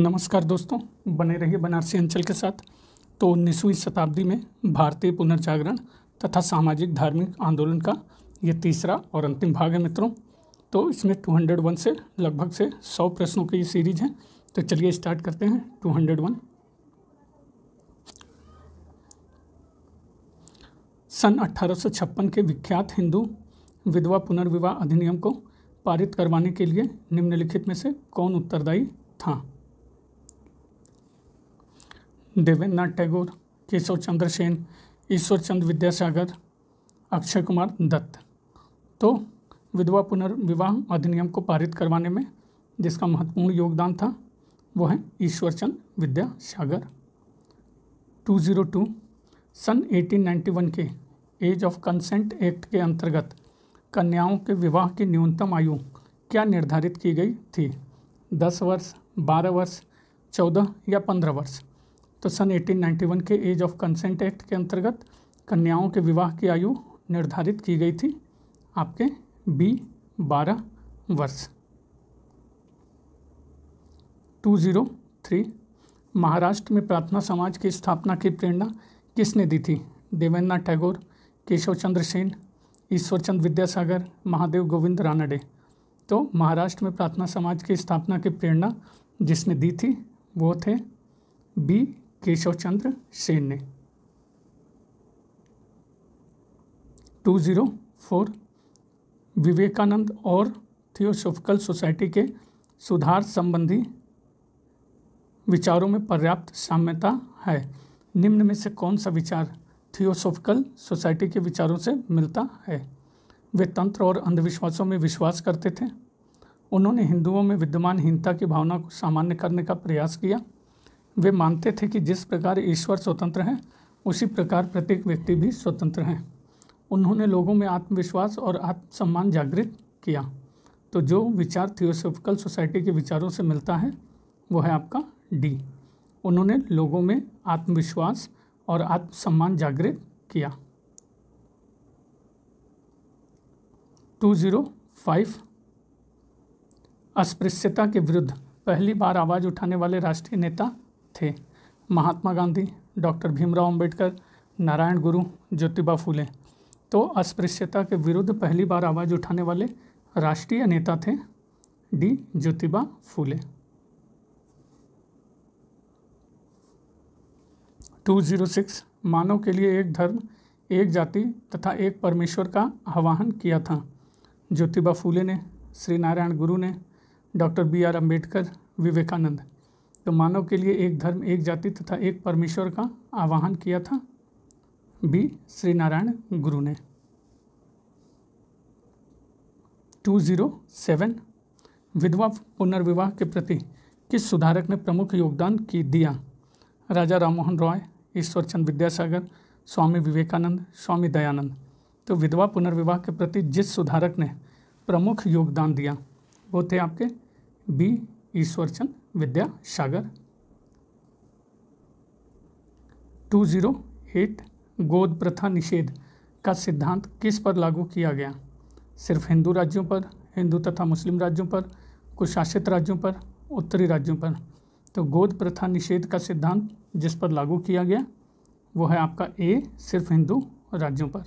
नमस्कार दोस्तों, बने रहिए बनारसी अंचल के साथ। तो 19वीं शताब्दी में भारतीय पुनर्जागरण तथा सामाजिक धार्मिक आंदोलन का ये तीसरा और अंतिम भाग है मित्रों। तो इसमें 201 से लगभग से 100 प्रश्नों की ये सीरीज है। तो चलिए स्टार्ट करते हैं। 201 सन 1856 के विख्यात हिंदू विधवा पुनर्विवाह अधिनियम को पारित करवाने के लिए निम्नलिखित में से कौन उत्तरदायी था? देवेंद्रनाथ टैगोर, केशव चंद्र सेन, ईश्वर चंद्र विद्यासागर, अक्षय कुमार दत्त। तो विधवा पुनर्विवाह अधिनियम को पारित करवाने में जिसका महत्वपूर्ण योगदान था वो है ईश्वर चंद्र विद्यासागर। 202 सन 1891 के एज ऑफ कंसेंट एक्ट के अंतर्गत कन्याओं के विवाह की न्यूनतम आयु क्या निर्धारित की गई थी? 10 वर्ष, 12 वर्ष, 14 या 15 वर्ष? तो सन 1891 के एज ऑफ कंसेंट एक्ट के अंतर्गत कन्याओं के विवाह की आयु निर्धारित की गई थी आपके 12 वर्ष। 203 महाराष्ट्र में प्रार्थना समाज की स्थापना की प्रेरणा किसने दी थी? देवेंद्रनाथ टैगोर, केशव चंद्र सेन, ईश्वर चंद्र विद्यासागर, महादेव गोविंद रानडे। तो महाराष्ट्र में प्रार्थना समाज की स्थापना की प्रेरणा जिसने दी थी वो थे बी केशव चंद्र सेन ने। 204 विवेकानंद और थियोसॉफिकल सोसाइटी के सुधार संबंधी विचारों में पर्याप्त साम्यता है। निम्न में से कौन सा विचार थियोसॉफिकल सोसाइटी के विचारों से मिलता है? वे तंत्र और अंधविश्वासों में विश्वास करते थे। उन्होंने हिंदुओं में विद्यमान हीनता की भावना को सामान्य करने का प्रयास किया। वे मानते थे कि जिस प्रकार ईश्वर स्वतंत्र है उसी प्रकार प्रत्येक व्यक्ति भी स्वतंत्र है। उन्होंने लोगों में आत्मविश्वास और आत्मसम्मान जागृत किया। तो जो विचार थियोसॉफिकल सोसाइटी के विचारों से मिलता है वो है आपका डी। उन्होंने लोगों में आत्मविश्वास और आत्मसम्मान जागृत किया। 205 अस्पृश्यता के विरुद्ध पहली बार आवाज़ उठाने वाले राष्ट्रीय नेता थे? महात्मा गांधी, डॉक्टर भीमराव अंबेडकर, नारायण गुरु, ज्योतिबा फूले। तो अस्पृश्यता के विरुद्ध पहली बार आवाज़ उठाने वाले राष्ट्रीय नेता थे डी ज्योतिबा फूले। 206 मानव के लिए एक धर्म, एक जाति तथा एक परमेश्वर का आह्वान किया था? ज्योतिबा फूले ने, श्री नारायण गुरु ने, डॉक्टर बी.आर. अम्बेडकर, विवेकानंद। तो मानव के लिए एक धर्म, एक जाति तथा एक परमेश्वर का आह्वान किया था बी श्री नारायण गुरु ने। 207 विधवा पुनर्विवाह के प्रति किस सुधारक ने प्रमुख योगदान दिया? राजा राममोहन रॉय, ईश्वर चंद्र विद्यासागर, स्वामी विवेकानंद, स्वामी दयानंद। तो विधवा पुनर्विवाह के प्रति जिस सुधारक ने प्रमुख योगदान दिया वो थे आपके बी ईश्वर चंद्र विद्यासागर। 208 गोद प्रथा निषेध का सिद्धांत किस पर लागू किया गया? सिर्फ हिंदू राज्यों पर, हिंदू तथा मुस्लिम राज्यों पर, कुछ शासित राज्यों पर, उत्तरी राज्यों पर? तो गोद प्रथा निषेध का सिद्धांत जिस पर लागू किया गया वो है आपका ए सिर्फ हिंदू राज्यों पर।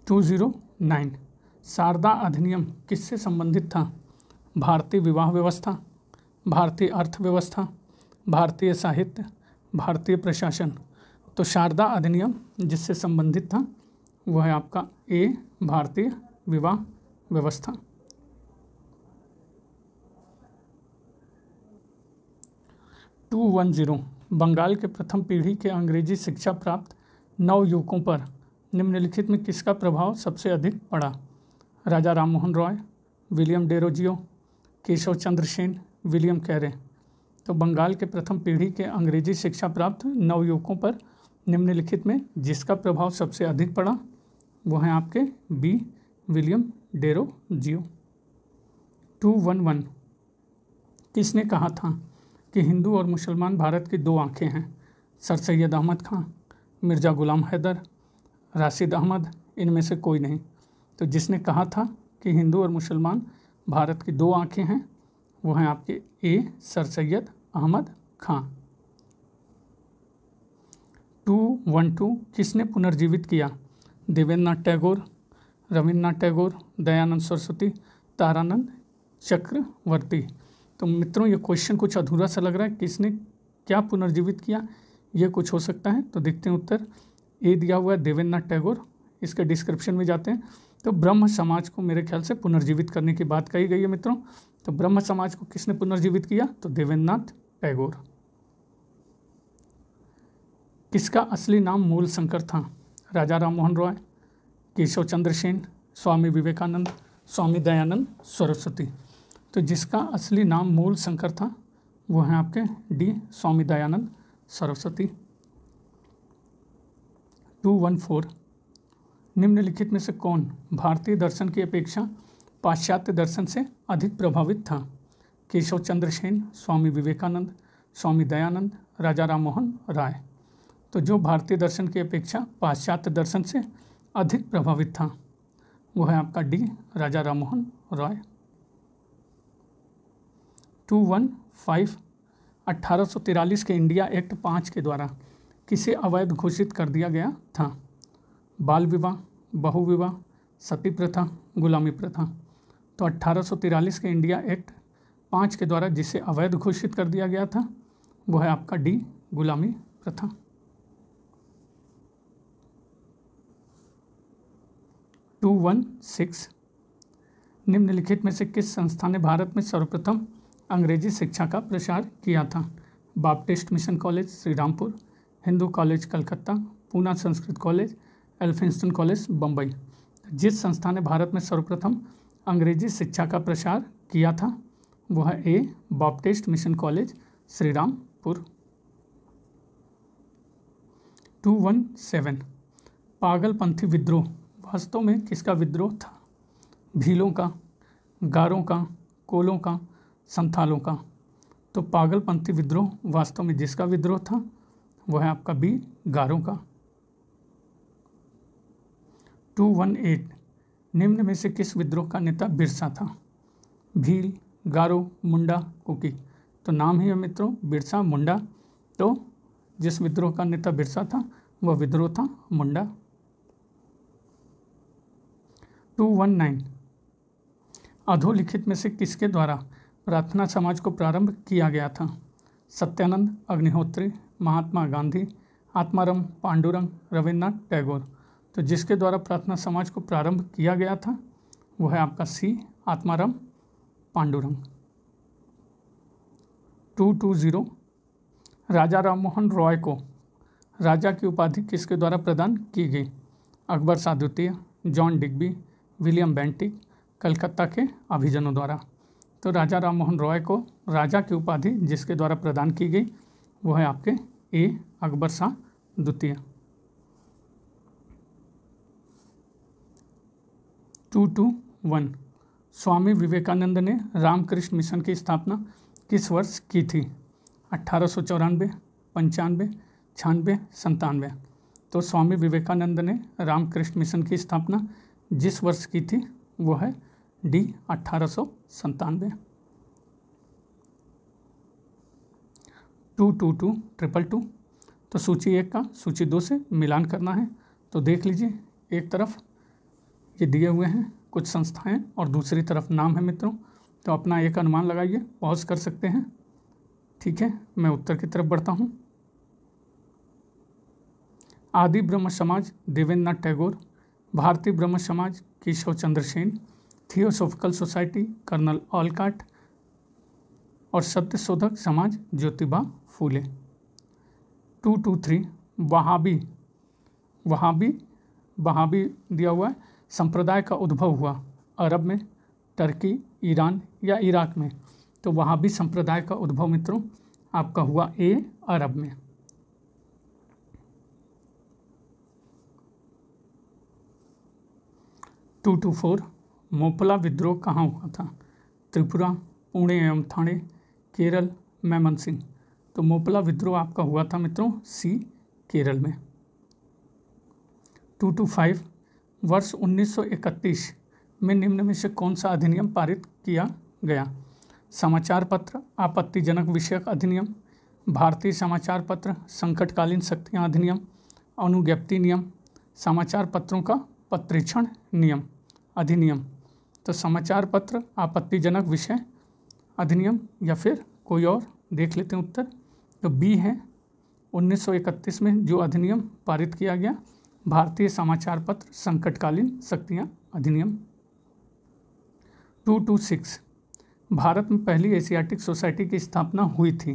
209 शारदा अधिनियम किससे संबंधित था? भारतीय विवाह व्यवस्था, भारतीय अर्थव्यवस्था, भारतीय साहित्य, भारतीय प्रशासन। तो शारदा अधिनियम जिससे संबंधित था वो है आपका ए भारतीय विवाह व्यवस्था। 210 बंगाल के प्रथम पीढ़ी के अंग्रेजी शिक्षा प्राप्त नवयुवकों पर निम्नलिखित में किसका प्रभाव सबसे अधिक पड़ा? राजा Rammohan Roy, William Derozio, Keshav Chandra Sen, William Carey. तो बंगाल के प्रथम पीढ़ी के अंग्रेजी शिक्षा प्राप्त नवयुवकों पर निम्नलिखित में जिसका प्रभाव सबसे अधिक पड़ा वो हैं आपके बी विलियम डेरोजियो। 211 किसने कहा था कि हिंदू और मुसलमान भारत की दो आंखें हैं? सर सैयद अहमद खां, मिर्ज़ा गुलाम हैदर, राशिद अहमद, इनमें से कोई नहीं। तो जिसने कहा था कि हिंदू और मुसलमान भारत की 2 आँखें हैं वो हैं आपके ए सर सैयद अहमद खां। 212 किसने पुनर्जीवित किया? देवेंद्रनाथ टैगोर, रविन्द्रनाथ टैगोर, दयानंद सरस्वती, तारानंद चक्रवर्ती। तो मित्रों ये क्वेश्चन कुछ अधूरा सा लग रहा है, किसने क्या पुनर्जीवित किया, ये कुछ हो सकता है। तो देखते हैं उत्तर, ए दिया हुआ है देवेंद्रनाथ टैगोर। इसके डिस्क्रिप्शन में जाते हैं तो ब्रह्म समाज को मेरे ख्याल से पुनर्जीवित करने की बात कही गई है मित्रों। तो ब्रह्म समाज को किसने पुनर्जीवित किया? तो देवेंद्रनाथ टैगोर। किसका असली नाम मूलशंकर था? राजा राममोहन रॉय, केशव चंद्र सेन, स्वामी विवेकानंद, स्वामी दयानंद सरस्वती। तो जिसका असली नाम मूलशंकर था वो हैं आपके डी स्वामी दयानंद सरस्वती। 214 निम्नलिखित में से कौन भारतीय दर्शन की अपेक्षा पाश्चात्य दर्शन से अधिक प्रभावित था? केशव चंद्र सेन, स्वामी विवेकानंद, स्वामी दयानंद, राजा राममोहन राय। तो जो भारतीय दर्शन की अपेक्षा पाश्चात्य दर्शन से अधिक प्रभावित था वो है आपका डी राजा राममोहन रॉय। 215 1843 के इंडिया एक्ट 5 के द्वारा किसे अवैध घोषित कर दिया गया था? बाल विवाह, बहुविवाह, सती प्रथा, गुलामी प्रथा। तो 1843 के इंडिया एक्ट 5 के द्वारा जिसे अवैध घोषित कर दिया गया था वो है आपका डी गुलामी प्रथा। 216 निम्नलिखित में से किस संस्था ने भारत में सर्वप्रथम अंग्रेजी शिक्षा का प्रसार किया था? Baptist mission college Shrirampur, Hindu college Calcutta, Poona Sanskrit college, Elphinstone college Bombay. जिस संस्था ने भारत में सर्वप्रथम अंग्रेजी शिक्षा का प्रसार किया था वो है ए बाप्टिस्ट मिशन कॉलेज श्रीरामपुर। 217 पागलपंथी विद्रोह वास्तव में किसका विद्रोह था? भीलों का, गारों का, कोलों का, संथालों का। तो पागलपंथी विद्रोह वास्तव में जिसका विद्रोह था वो है आपका बी गारों का। 218 निम्न में से किस विद्रोह का नेता बिरसा था? भील, गारो, मुंडा, कुकी। तो नाम ही है मित्रों बिरसा मुंडा। तो जिस विद्रोह का नेता बिरसा था वह विद्रोह था मुंडा। 219 अधोलिखित में से किसके द्वारा प्रार्थना समाज को प्रारंभ किया गया था? सत्यानंद, अग्निहोत्री, महात्मा गांधी, आत्माराम पांडुरंग, रविन्द्रनाथ टैगोर। तो जिसके द्वारा प्रार्थना समाज को प्रारंभ किया गया था वो है आपका सी आत्माराम पांडुरंग। 220 राजा राममोहन रॉय को राजा की उपाधि किसके द्वारा प्रदान की गई? अकबर शाह द्वितीय, John Digby, William Bentinck, Calcutta के अभिजनों द्वारा। तो राजा राममोहन रॉय को राजा की उपाधि जिसके द्वारा प्रदान की गई वो है आपके ए अकबर शाह द्वितीय। 221 स्वामी विवेकानंद ने रामकृष्ण मिशन की स्थापना किस वर्ष की थी? 1894, 95, 96, 97। तो स्वामी विवेकानंद ने रामकृष्ण मिशन की स्थापना जिस वर्ष की थी वो है डी 1897। 222 तो सूची 1 का सूची 2 से मिलान करना है। तो देख लीजिए, एक तरफ ये दिए हुए हैं कुछ संस्थाएं और दूसरी तरफ नाम है मित्रों। तो अपना एक अनुमान लगाइए, पॉज कर सकते हैं। ठीक है, मैं उत्तर की तरफ बढ़ता हूँ। आदि ब्रह्म समाज देवेंद्रनाथ टैगोर, भारतीय ब्रह्म समाज Keshav Chandra Sen, theosophical society colonel ऑलकाट और सत्यशोधक समाज ज्योतिबा फूले। 223 वहाबी दिया हुआ है संप्रदाय का उद्भव हुआ अरब में, टर्की, ईरान या इराक में। तो वहाबी संप्रदाय का उद्भव मित्रों आपका हुआ ए अरब में। 224 मोपला विद्रोह कहाँ हुआ था? त्रिपुरा, पुणे एवं ठाणे, केरल, मैमनसिंह। तो मोपला विद्रोह आपका हुआ था मित्रों सी केरल में। 225 वर्ष 1931 में निम्न में से कौन सा अधिनियम पारित किया गया? समाचार पत्र आपत्तिजनक विषयक अधिनियम, भारतीय समाचार पत्र संकटकालीन शक्तियाँ अधिनियम, अनुज्ञप्ति नियम, समाचार पत्रों का पत्रेक्षण नियम अधिनियम। तो समाचार पत्र आपत्तिजनक विषय अधिनियम या फिर कोई और, देख लेते हैं उत्तर। तो बी है 1931 में जो अधिनियम पारित किया गया, भारतीय समाचार पत्र संकटकालीन शक्तियाँ अधिनियम। 226 भारत में पहली एशियाटिक सोसाइटी की स्थापना हुई थी,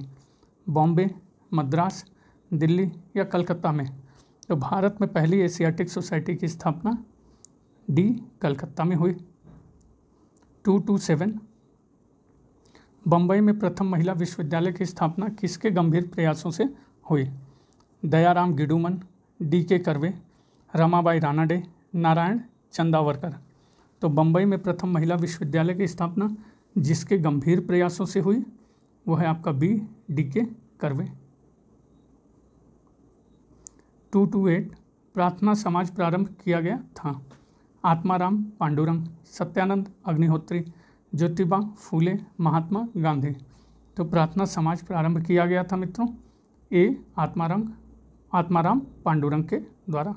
बॉम्बे, मद्रास, दिल्ली या कलकत्ता में? तो भारत में पहली एशियाटिक सोसाइटी की स्थापना डी कलकत्ता में हुई। 227 बम्बई में प्रथम महिला विश्वविद्यालय की स्थापना किसके गंभीर प्रयासों से हुई? दयाराम गिडुमन, डी.के. कर्वे, रमाबाई रानाडे, नारायण चंदावरकर। तो बम्बई में प्रथम महिला विश्वविद्यालय की स्थापना जिसके गंभीर प्रयासों से हुई वो है आपका बी, डी.के. कर्वे। 228 प्रार्थना समाज प्रारंभ किया गया था, आत्माराम पांडुरंग, सत्यानंद अग्निहोत्री, ज्योतिबा फूले, महात्मा गांधी। तो प्रार्थना समाज प्रारंभ किया गया था मित्रों ए आत्माराम पांडुरंग के द्वारा।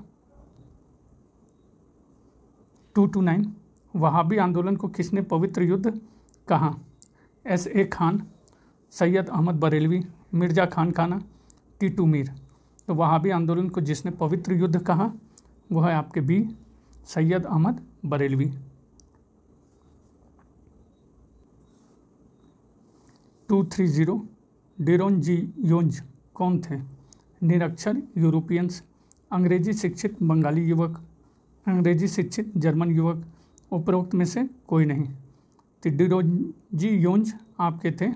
229 वहाबी आंदोलन को किसने पवित्र युद्ध कहा? S.A. खान, सैयद अहमद बरेलवी, मिर्जा खान खाना, टीटू मीर। तो वहाबी आंदोलन को जिसने पवित्र युद्ध कहा वो है आपके बी, सैयद अहमद बरेलवी। 230 डेरोंजियोंज कौन थे? निरक्षर यूरोपियंस, अंग्रेजी शिक्षित बंगाली युवक, अंग्रेजी शिक्षित जर्मन युवक, उपरोक्त में से कोई नहीं। तो डेरोंजियोंज आपके थे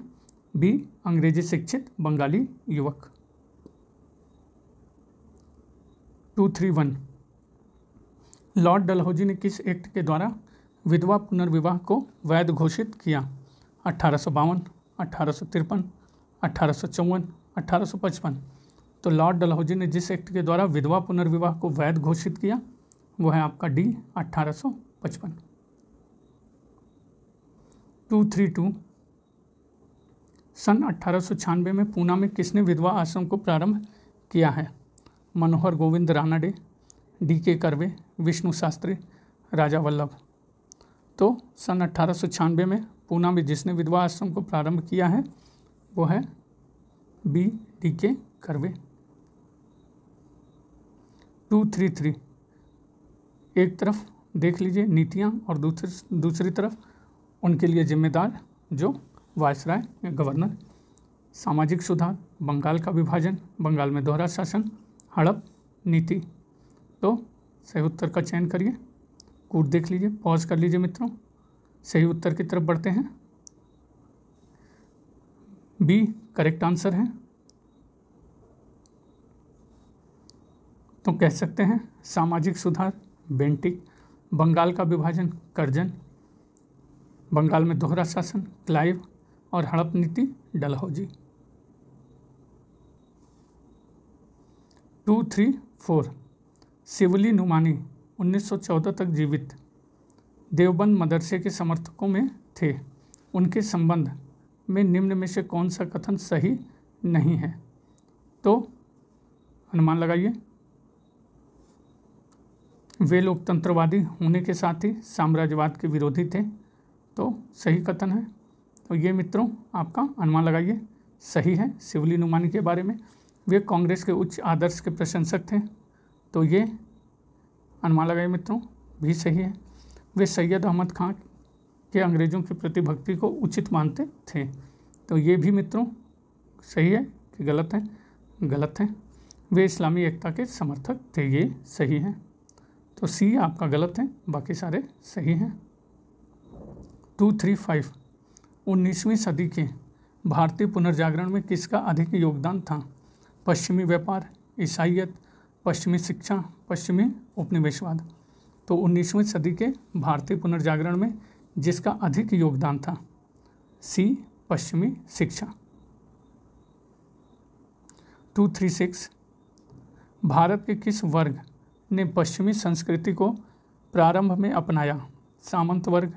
बी, अंग्रेजी शिक्षित बंगाली युवक। 231 लॉर्ड डलहौजी ने किस एक्ट के द्वारा विधवा पुनर्विवाह को वैध घोषित किया? 1852, 1853, 1854, 1855। तो लॉर्ड डलहौजी ने जिस एक्ट के द्वारा विधवा पुनर्विवाह को वैध घोषित किया वो है आपका डी, 1855। 232 सन 1896 में पूना में किसने विधवा आश्रम को प्रारंभ किया है? मनोहर गोविंद रानाडे, डी.के. कर्वे, विष्णु शास्त्री, राजा वल्लभ। तो सन 1896 में पूना में जिसने विधवा आश्रम को प्रारंभ किया है वो है बी, डी.के. कर्वे। 233 एक तरफ देख लीजिए नीतियाँ और दूसरी तरफ उनके लिए जिम्मेदार जो वायसराय या गवर्नर। सामाजिक सुधार, बंगाल का विभाजन, बंगाल में दोहरा शासन, हड़प नीति। तो सही उत्तर का चयन करिए, कूट देख लीजिए, पॉज कर लीजिए मित्रों, सही उत्तर की तरफ बढ़ते हैं। बी करेक्ट आंसर है। तो कह सकते हैं सामाजिक सुधार बेंटिक, बंगाल का विभाजन कर्जन, बंगाल में दोहरा शासन क्लाइव और हड़प नीति डलहौजी। 234 शिवली नुमानी 1914 तक जीवित देवबंद मदरसे के समर्थकों में थे, उनके संबंध में निम्न में से कौन सा कथन सही नहीं है? तो अनुमान लगाइए। वे लोकतंत्रवादी होने के साथ ही साम्राज्यवाद के विरोधी थे, तो सही कथन है। तो ये मित्रों आपका अनुमान लगाइए सही है। शिवली नुमानी के बारे में वे कांग्रेस के उच्च आदर्श के प्रशंसक थे, तो ये अनुमान लगाइए मित्रों भी सही है। वे सैयद अहमद खान के अंग्रेज़ों के प्रति भक्ति को उचित मानते थे, तो ये भी मित्रों सही है कि गलत है? गलत है। वे इस्लामी एकता के समर्थक थे, ये सही है। तो सी आपका गलत है, बाकी सारे सही हैं। 235 19वीं सदी के भारतीय पुनर्जागरण में किसका अधिक योगदान था? पश्चिमी व्यापार, ईसाईयत, पश्चिमी शिक्षा, पश्चिमी उपनिवेशवाद। तो 19वीं सदी के भारतीय पुनर्जागरण में जिसका अधिक योगदान था सी पश्चिमी शिक्षा। 236 भारत के किस वर्ग ने पश्चिमी संस्कृति को प्रारंभ में अपनाया? सामंत वर्ग,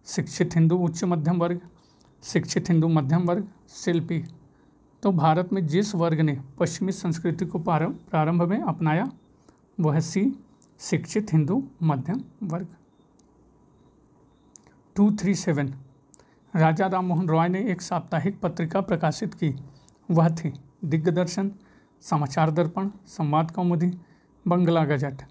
शिक्षित हिंदू उच्च मध्यम वर्ग, शिक्षित हिंदू मध्यम वर्ग, शिल्पी। तो भारत में जिस वर्ग ने पश्चिमी संस्कृति को प्रारंभ में अपनाया वह है सी, शिक्षित हिंदू मध्यम वर्ग। 237 राजा राम मोहन रॉय ने एक साप्ताहिक पत्रिका प्रकाशित की, वह थी दिग्दर्शन, समाचार दर्पण, संवाद कौमुदी, बंगला गजट।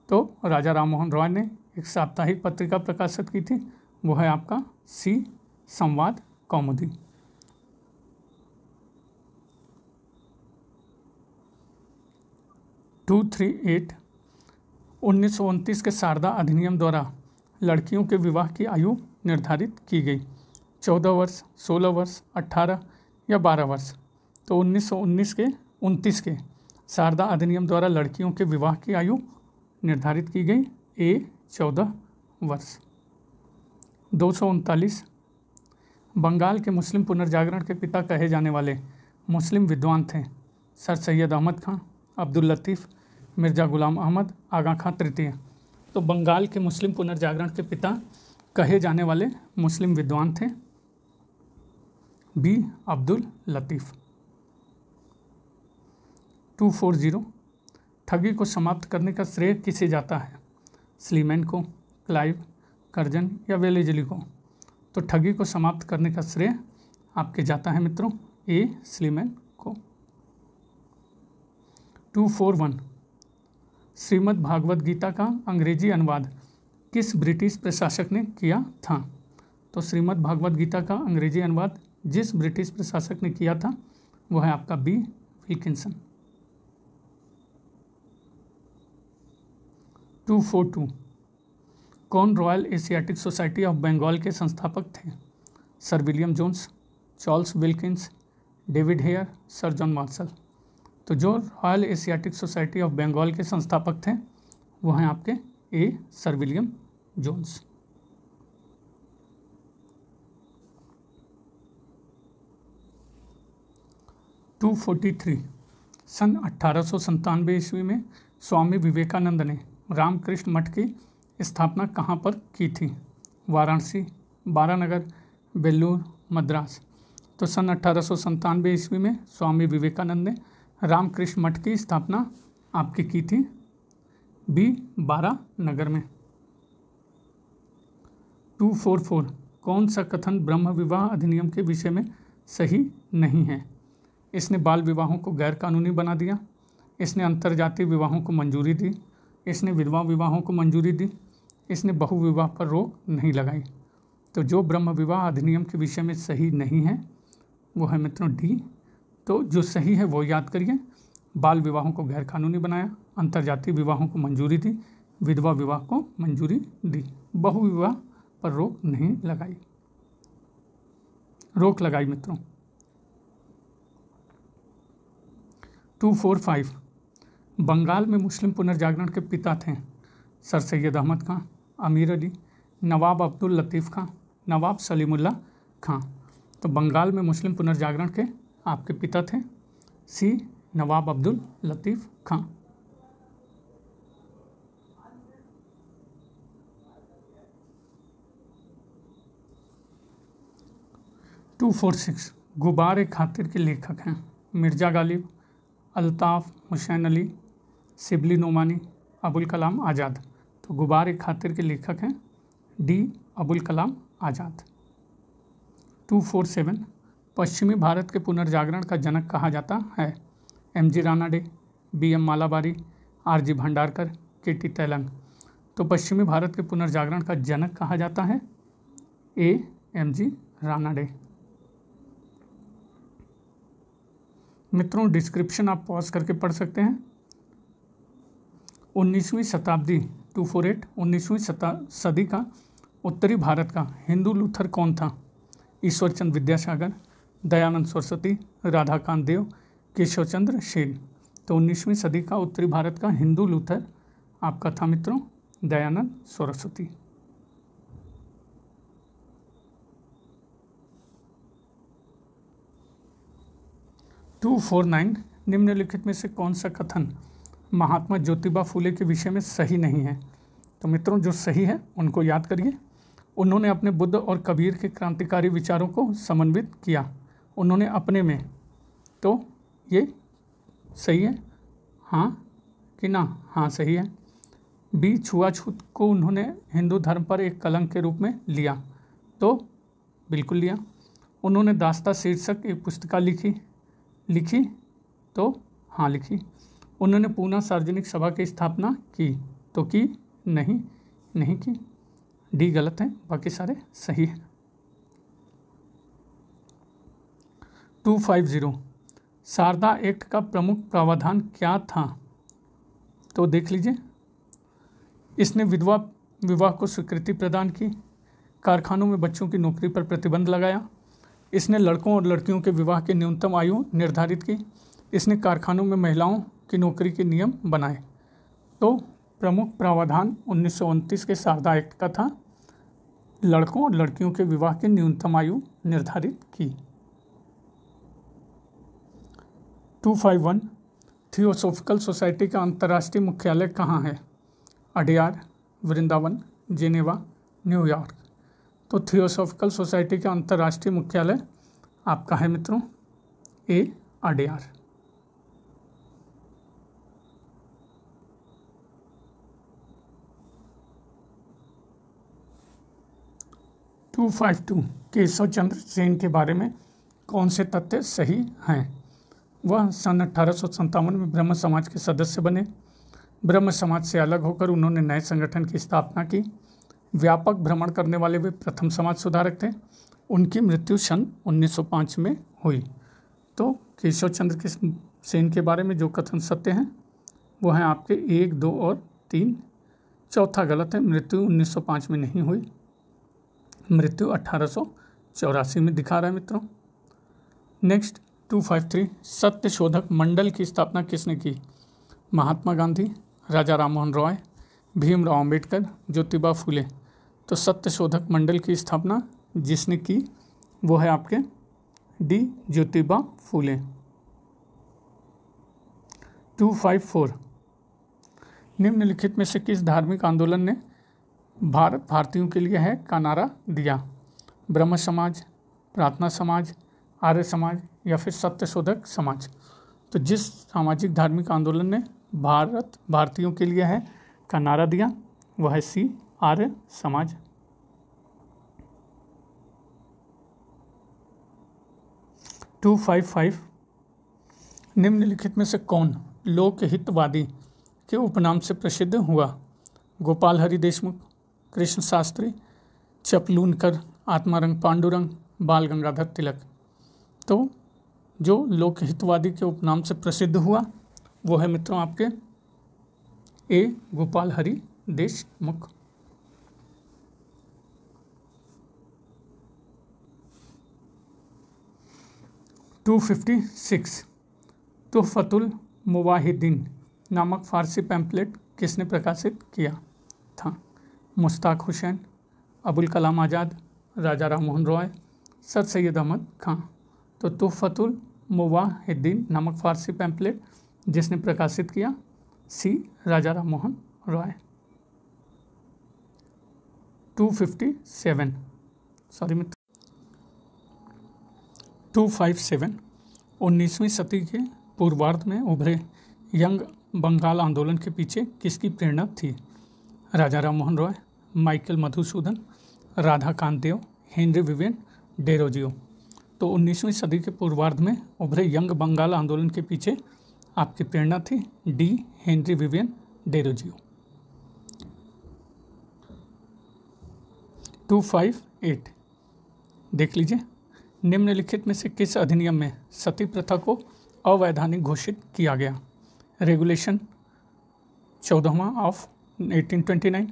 तो राजा राम मोहन रॉय ने एक साप्ताहिक पत्रिका प्रकाशित की थी, वह है आपका सी, संवाद कौमुदी। 238 1929 के शारदा अधिनियम द्वारा लड़कियों के विवाह की आयु निर्धारित की गई, 14 वर्ष, 16 वर्ष, 18 या 12 वर्ष। तो 1929 के शारदा अधिनियम द्वारा लड़कियों के विवाह की आयु निर्धारित की गई ए 14 वर्ष। 239 बंगाल के मुस्लिम पुनर्जागरण के पिता कहे जाने वाले मुस्लिम विद्वान थे सर सैयद अहमद खां, अब्दुल लतीफ़, मिर्ज़ा गुलाम अहमद, आगा खां तृतीय। तो बंगाल के मुस्लिम पुनर्जागरण के पिता कहे जाने वाले मुस्लिम विद्वान थे बी, अब्दुल लतीफ़। 240 ठगी को समाप्त करने का श्रेय किसे जाता है, स्लीमैन को, क्लाइव, कर्जन या वेलेजली को। तो ठगी को समाप्त करने का श्रेय आपके जाता है मित्रों ए, स्लीमैन को। 241 श्रीमद् भागवत गीता का अंग्रेजी अनुवाद किस ब्रिटिश प्रशासक ने किया था। तो श्रीमद् भागवत गीता का अंग्रेजी अनुवाद जिस ब्रिटिश प्रशासक ने किया था वह है आपका बी, विल्किंसन। 242 कौन Royal Asiatic Society of Bengal के संस्थापक थे, sir William Jones, Charles Wilkins, David Hare, sir John Marshall. तो जो Royal Asiatic Society of Bengal के संस्थापक थे वह हैं आपके ए, सर विलियम जोन्स। 243 सन 1897 ईस्वी में स्वामी विवेकानंद ने रामकृष्ण मठ की स्थापना कहाँ पर की थी, वाराणसी, बारानगर, बेल्लूर, मद्रास। तो सन 1897 ईस्वी में स्वामी विवेकानंद ने रामकृष्ण मठ की स्थापना आपकी की थी बी, बारानगर में। 244 कौन सा कथन ब्रह्म विवाह अधिनियम के विषय में सही नहीं है, इसने बाल विवाहों को गैर कानूनी बना दिया, इसने अंतर्जातीय विवाहों को मंजूरी दी, इसने विधवा विवाहों को मंजूरी दी, इसने बहुविवाह पर रोक नहीं लगाई। तो जो ब्रह्म विवाह अधिनियम के विषय में सही नहीं है वो है मित्रों डी। तो जो सही है वो याद करिए, बाल विवाहों को गैर कानूनी बनाया, अंतर्जातीय विवाहों को मंजूरी दी, विधवा विवाह को मंजूरी दी, बहुविवाह पर रोक नहीं लगाई, रोक लगाई मित्रों। 245 बंगाल में मुस्लिम पुनर्जागरण के पिता थे सर सैयद अहमद खां, अमीर अली, नवाब अब्दुल लतीफ़ खां, नवाब सलीमुल्लाह खां। तो बंगाल में मुस्लिम पुनर्जागरण के आपके पिता थे सी, नवाब अब्दुल लतीफ़ खां। 246 गुबार एक खातिर के लेखक हैं मिर्ज़ा गालिब, अल्ताफ़ हुसैन अली, शिबली नोमानी, अबुल कलाम आज़ाद। तो गुबार एक खातिर के लेखक हैं डी, अबुल कलाम आज़ाद। 247 पश्चिमी भारत के पुनर्जागरण का जनक कहा जाता है, M G. Ranade, B M. Malabari, R G. Bhandarkar, K T. Telang. तो पश्चिमी भारत के पुनर्जागरण का जनक कहा जाता है ए, एम.जी. रानाडे। मित्रों डिस्क्रिप्शन आप पॉज करके पढ़ सकते हैं। 19वीं शताब्दी 248 19वीं सदी का उत्तरी भारत का हिंदू लूथर कौन था, ईश्वरचंद विद्यासागर, दयानंद सरस्वती, राधाकांत देव, केशव चंद्र सेन। तो 19वीं सदी का उत्तरी भारत का हिंदू लूथर आपका था मित्रों दयानंद सरस्वती। 249 निम्नलिखित में से कौन सा कथन महात्मा ज्योतिबा फूले के विषय में सही नहीं है, तो मित्रों जो सही है उनको याद करिए। उन्होंने अपने बुद्ध और कबीर के क्रांतिकारी विचारों को समन्वित किया उन्होंने अपने में, तो ये सही है हाँ कि ना? हाँ सही है। बी, छुआछूत को उन्होंने हिंदू धर्म पर एक कलंक के रूप में लिया, तो बिल्कुल लिया। उन्होंने दास्ता शीर्षक एक पुस्तिका लिखी तो हाँ लिखी। उन्होंने पूना सार्वजनिक सभा की स्थापना की, तो की नहीं की। डी गलत है, बाकी सारे सही है। 250 शारदा एक्ट का प्रमुख प्रावधान क्या था? तो देख लीजिए, इसने विधवा विवाह को स्वीकृति प्रदान की, कारखानों में बच्चों की नौकरी पर प्रतिबंध लगाया, इसने लड़कों और लड़कियों के विवाह की न्यूनतम आयु निर्धारित की, इसने कारखानों में महिलाओं की नौकरी के नियम बनाए। तो प्रमुख प्रावधान 1929 के शारदा एक्ट का था, लड़कों और लड़कियों के विवाह की न्यूनतम आयु निर्धारित की। 251 थियोसॉफिकल सोसाइटी का अंतर्राष्ट्रीय मुख्यालय कहाँ है? Adyar, Vrindavan, Geneva, New York. तो थियोसॉफिकल सोसाइटी का अंतर्राष्ट्रीय मुख्यालय आपका है मित्रों ए, अडयार। टू 252 केशव चंद्र सेन के बारे में कौन से तथ्य सही हैं? वह सन 1857 में ब्रह्म समाज के सदस्य बने। ब्रह्म समाज से अलग होकर उन्होंने नए संगठन की स्थापना की। व्यापक भ्रमण करने वाले वे प्रथम समाज सुधारक थे। उनकी मृत्यु सन 1905 में हुई। तो केशव चंद्र सेन के बारे में जो कथन सत्य हैं वो हैं आपके 1, 2 और 3। चौथा गलत है, मृत्यु 1905 में नहीं हुई, मृत्यु 1884 में दिखा रहा है मित्रों। नेक्स्ट 253 सत्य शोधक मंडल की स्थापना किसने की? महात्मा गांधी, राजा राममोहन रॉय, भीमराव अंबेडकर, ज्योतिबा फूले। तो सत्य शोधक मंडल की स्थापना जिसने की वो है आपके डी, ज्योतिबा फूले। 254 निम्नलिखित में से किस धार्मिक आंदोलन ने भारत भारतीयों के लिए है का नारा दिया? ब्रह्म समाज, प्रार्थना समाज, आर्य समाज या फिर सत्य शोधक समाज। तो जिस सामाजिक धार्मिक आंदोलन ने भारत भारतीयों के लिए है का नारा दिया वह है सी, आर्य समाज। 255 निम्नलिखित में से कौन लोकहितवादी के उपनाम से प्रसिद्ध हुआ? गोपाल हरि देशमुख, कृष्ण शास्त्री, चपलूनकर, आत्मारंग पांडुरंग, बाल गंगाधर तिलक। तो जो लोकहितवादी के उपनाम से प्रसिद्ध हुआ वो है मित्रों आपके ए, गोपाल हरि देशमुख। 256 तुहफतुल मुवाहिदीन नामक फ़ारसी पैम्पलेट किसने प्रकाशित किया था? मुश्ताक हुसैन, अबुल कलाम आज़ाद, राजा राममोहन रॉय, सर सैयद अहमद खां। तो तुहफतुल मुवाहिदीन नामक फ़ारसी पैम्पलेट जिसने प्रकाशित किया सी, राजा राममोहन रॉय। 257 सॉरी मित्र 257 19वीं सदी के पूर्वार्ध में उभरे यंग बंगाल आंदोलन के पीछे किसकी प्रेरणा थी? राजा राममोहन रॉय, माइकल मधुसूदन, राधाकांत देव, हेनरी विवियन डेरोजियो। तो 19वीं सदी के पूर्वार्ध में उभरे यंग बंगाल आंदोलन के पीछे आपकी प्रेरणा थी डी, हेनरी विवियन डेरोजियो। 258 देख लीजिए, निम्नलिखित में से किस अधिनियम में सती प्रथा को अवैधानिक घोषित किया गया? रेगुलेशन 14वां ऑफ 1829,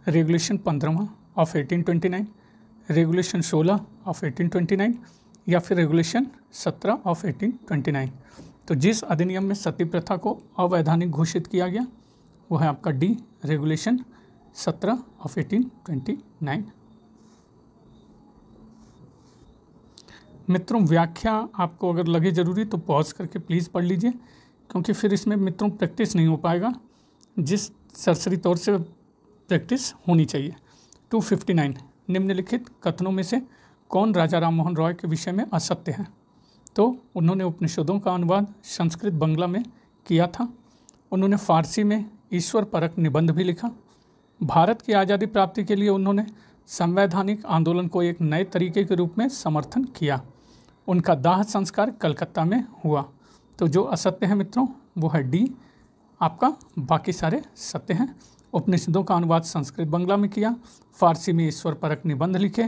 रेगुलेशन 15वां ऑफ 1829, रेगुलेशन 16 ऑफ 1829 या फिर रेगुलेशन 17 ऑफ 1829। तो जिस अधिनियम में सती प्रथा को अवैधानिक घोषित किया गया वो है आपका डी, रेगुलेशन 17 ऑफ 1829। मित्रों व्याख्या आपको अगर लगे ज़रूरी तो पॉज करके प्लीज़ पढ़ लीजिए, क्योंकि फिर इसमें मित्रों प्रैक्टिस नहीं हो पाएगा। जिस सरसरी तौर से प्रैक्टिस होनी चाहिए। 259 निम्नलिखित कथनों में से कौन राजा राममोहन रॉय के विषय में असत्य है? तो उन्होंने उपनिषदों का अनुवाद संस्कृत बंगला में किया था। उन्होंने फारसी में ईश्वर परक निबंध भी लिखा। भारत की आज़ादी प्राप्ति के लिए उन्होंने संवैधानिक आंदोलन को एक नए तरीके के रूप में समर्थन किया। उनका दाह संस्कार कलकत्ता में हुआ। तो जो असत्य है मित्रों वो है डी आपका, बाकी सारे सत्य हैं। उपनिषदों का अनुवाद संस्कृत बंगला में किया, फारसी में ईश्वर परक निबंध लिखे,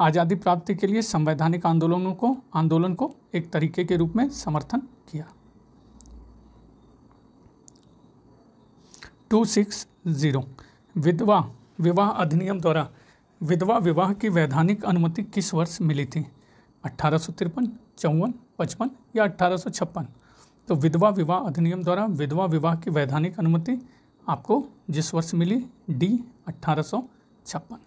आज़ादी प्राप्ति के लिए संवैधानिक आंदोलन को एक तरीके के रूप में समर्थन किया। 260 विधवा विवाह अधिनियम द्वारा विधवा विवाह की वैधानिक अनुमति किस वर्ष मिली थी? 1853, 54, 55 या 1856? तो विधवा विवाह अधिनियम द्वारा विधवा विवाह की वैधानिक अनुमति आपको जिस वर्ष मिली डी 1856।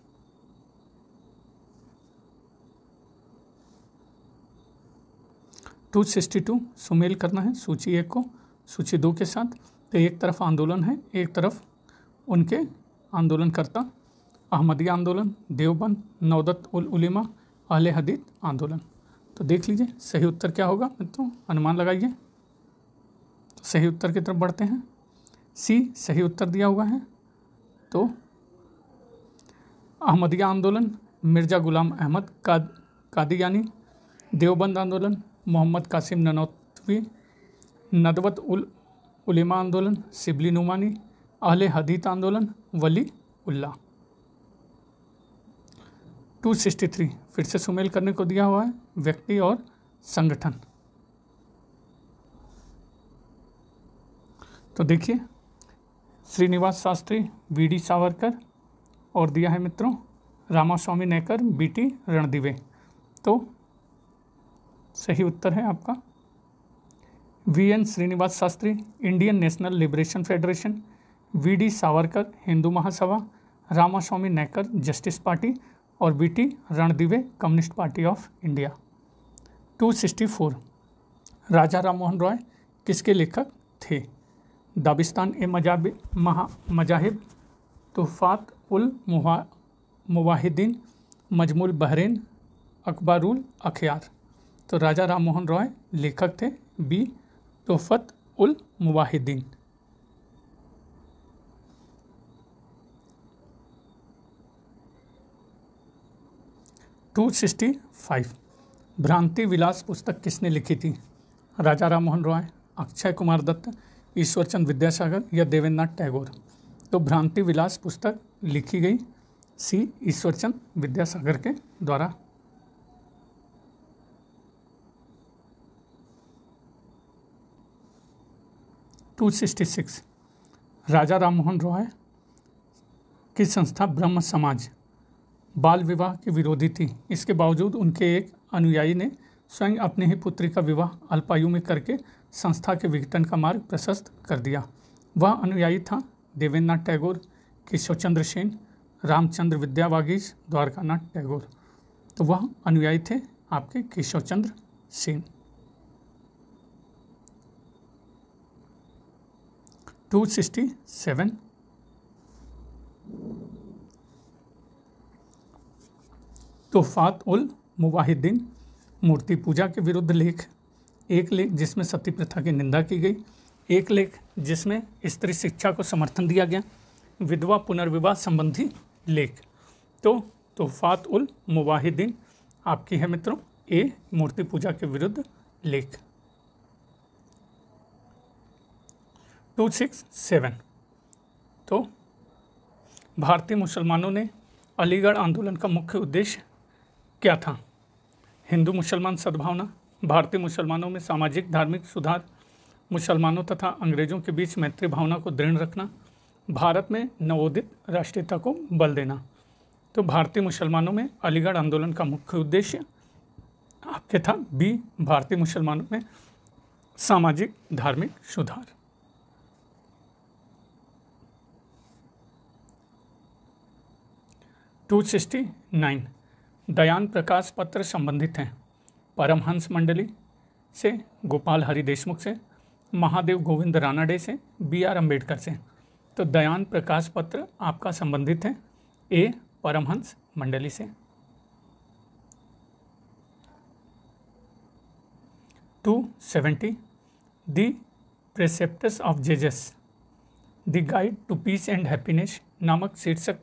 262 सुमेल करना है सूची 1 को सूची 2 के साथ। तो एक तरफ आंदोलन है, एक तरफ उनके आंदोलनकर्ता, अहमदिया आंदोलन, देवबंद, नौदत उल उलेमा, अहले हदीस आंदोलन। तो देख लीजिए सही उत्तर क्या होगा मित्रों, अनुमान लगाइए। तो सही उत्तर की तरफ बढ़ते हैं। सी सही उत्तर दिया हुआ है। तो अहमदिया आंदोलन मिर्ज़ा गुलाम अहमद कादियानी, देवबंद आंदोलन मोहम्मद कासिम ननौतवी, नदवत उल उलेमा आंदोलन शिबली नुमानी, अहले हदीस आंदोलन वली उल्ला। 263 फिर से सुमेल करने को दिया हुआ है, व्यक्ति और संगठन। तो देखिए श्रीनिवास शास्त्री, वीडी सावरकर और दिया है मित्रों रामास्वामी नेकर, बीटी रणदिवे। तो सही उत्तर है आपका V N Srinivas Shastri Indian national liberation federation, V D Savarkar Hindu Mahasabha, Ramaswamy Naicker justice party और B T Ranadive communist party of India. 264 Raja Rammohan Roy किसके लेखक थे? दाबिस्तान ए मजाहिब, तुहफात उल मुवाहिदीन, मजमुल बहरीन, अखबारुल अखयार। तो राजा राममोहन रॉय लेखक थे बी तुहफत उल मुवाहिदीन। 265 भ्रांति विलास पुस्तक किसने लिखी थी? राजा राममोहन रॉय, अक्षय कुमार दत्त, ईश्वरचंद विद्यासागर या देवेंद्रनाथ टैगोर? तो भ्रांति विलास पुस्तक लिखी गई सी ईश्वरचंद विद्यासागर के द्वारा। 266 राजा राममोहन रॉय की संस्था ब्रह्म समाज बाल विवाह की विरोधी थी। इसके बावजूद उनके एक अनुयायी ने स्वयं अपने ही पुत्री का विवाह अल्पायु में करके संस्था के विघटन का मार्ग प्रशस्त कर दिया। वह अनुयायी था देवेंद्रनाथ टैगोर, केशवचंद्र सेन, रामचंद्र विद्यावागीश, द्वारकानाथ टैगोर। तो वह अनुयायी थे आपके केशवचंद्र सेन। 267 तुहफात उल मुवाहिदीन मूर्ति पूजा के विरुद्ध लेख। एक लेख जिसमें सती प्रथा की निंदा की गई, एक लेख जिसमें स्त्री शिक्षा को समर्थन दिया गया, विधवा पुनर्विवाह संबंधी लेख। तो तुहफात उल मुवाहिदीन आपकी है मित्रों ए मूर्ति पूजा के विरुद्ध लेख। 267 तो भारतीय मुसलमानों ने अलीगढ़ आंदोलन का मुख्य उद्देश्य क्या था? हिंदू मुसलमान सद्भावना, भारतीय मुसलमानों में सामाजिक धार्मिक सुधार, मुसलमानों तथा अंग्रेजों के बीच मैत्री भावना को दृढ़ रखना, भारत में नवोदित राष्ट्रीयता को बल देना। तो भारतीय मुसलमानों में अलीगढ़ आंदोलन का मुख्य उद्देश्य आपके था बी भारतीय मुसलमानों में सामाजिक धार्मिक सुधार। 269 दयान प्रकाश पत्र संबंधित हैं परमहंस मंडली से, गोपाल हरि देशमुख से, महादेव गोविंद रानाडे से, बी आर अम्बेडकर से। तो दयान प्रकाश पत्र आपका संबंधित है ए परमहंस मंडली से। 270 the precepts of Jesus the guide to peace and happiness नामक शीर्षक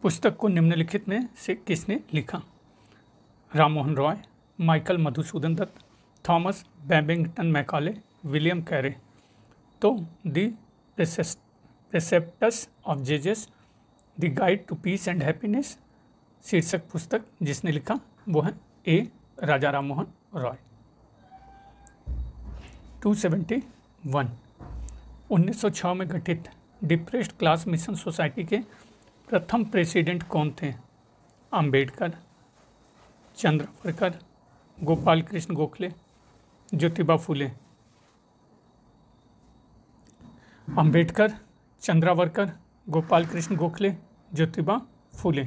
पुस्तक को निम्नलिखित में से किसने लिखा? Ram Mohan Roy, Michael Madhusudan Dutt, Thomas Babington Macaulay, William Carey. तो the precepts of Jesus the guide to peace and happiness शीर्षक पुस्तक जिसने लिखा वो है ए राजा राम मोहन रॉय। 271 1906 में गठित डिप्रेस्ड क्लास मिशन सोसाइटी के प्रथम प्रेसिडेंट कौन थे? अंबेडकर, चंद्रवरकर, गोपाल कृष्ण गोखले, ज्योतिबा फूले। अंबेडकर, चंद्रावरकर, गोपाल कृष्ण गोखले, ज्योतिबा फूले।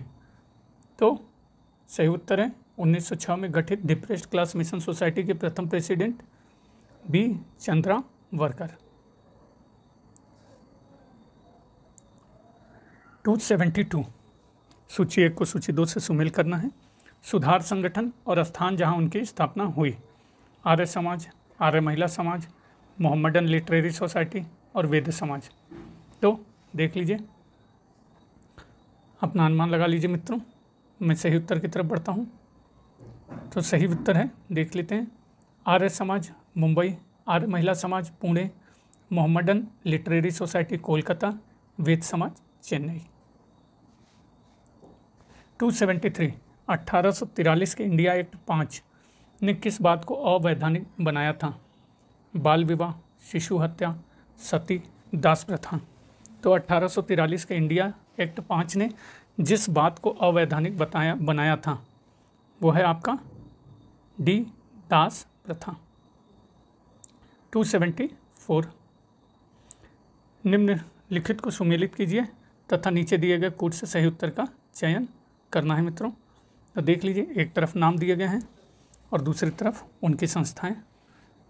तो सही उत्तर है 1906 में गठित डिप्रेस्ड क्लास मिशन सोसाइटी के प्रथम प्रेसिडेंट बी चंद्रावरकर। 272 सूची 1 को सूची 2 से सुमेल करना है। सुधार संगठन और स्थान जहां उनकी स्थापना हुई। आर्य समाज, आर्य महिला समाज, मोहम्मडन लिटरेरी सोसाइटी और वेद समाज। तो देख लीजिए, अपना अनुमान लगा लीजिए मित्रों। मैं सही उत्तर की तरफ बढ़ता हूँ। तो सही उत्तर है, देख लेते हैं, Arya Samaj Mumbai, Arya Mahila Samaj Pune, Mohammedan literary society Kolkata, Ved Samaj Chennai. 273 1843 के इंडिया एक्ट 5 ने किस बात को अवैधानिक बनाया था? बाल विवाह, शिशु हत्या, सती, दास प्रथा। तो 1843 के इंडिया एक्ट 5 ने जिस बात को अवैधानिक बनाया था वो है आपका डी दास प्रथा। 274 निम्नलिखित को सुमेलित कीजिए तथा नीचे दिए गए कूट से सही उत्तर का चयन करना है मित्रों। तो देख लीजिए, एक तरफ नाम दिए गए हैं और दूसरी तरफ उनकी संस्थाएं।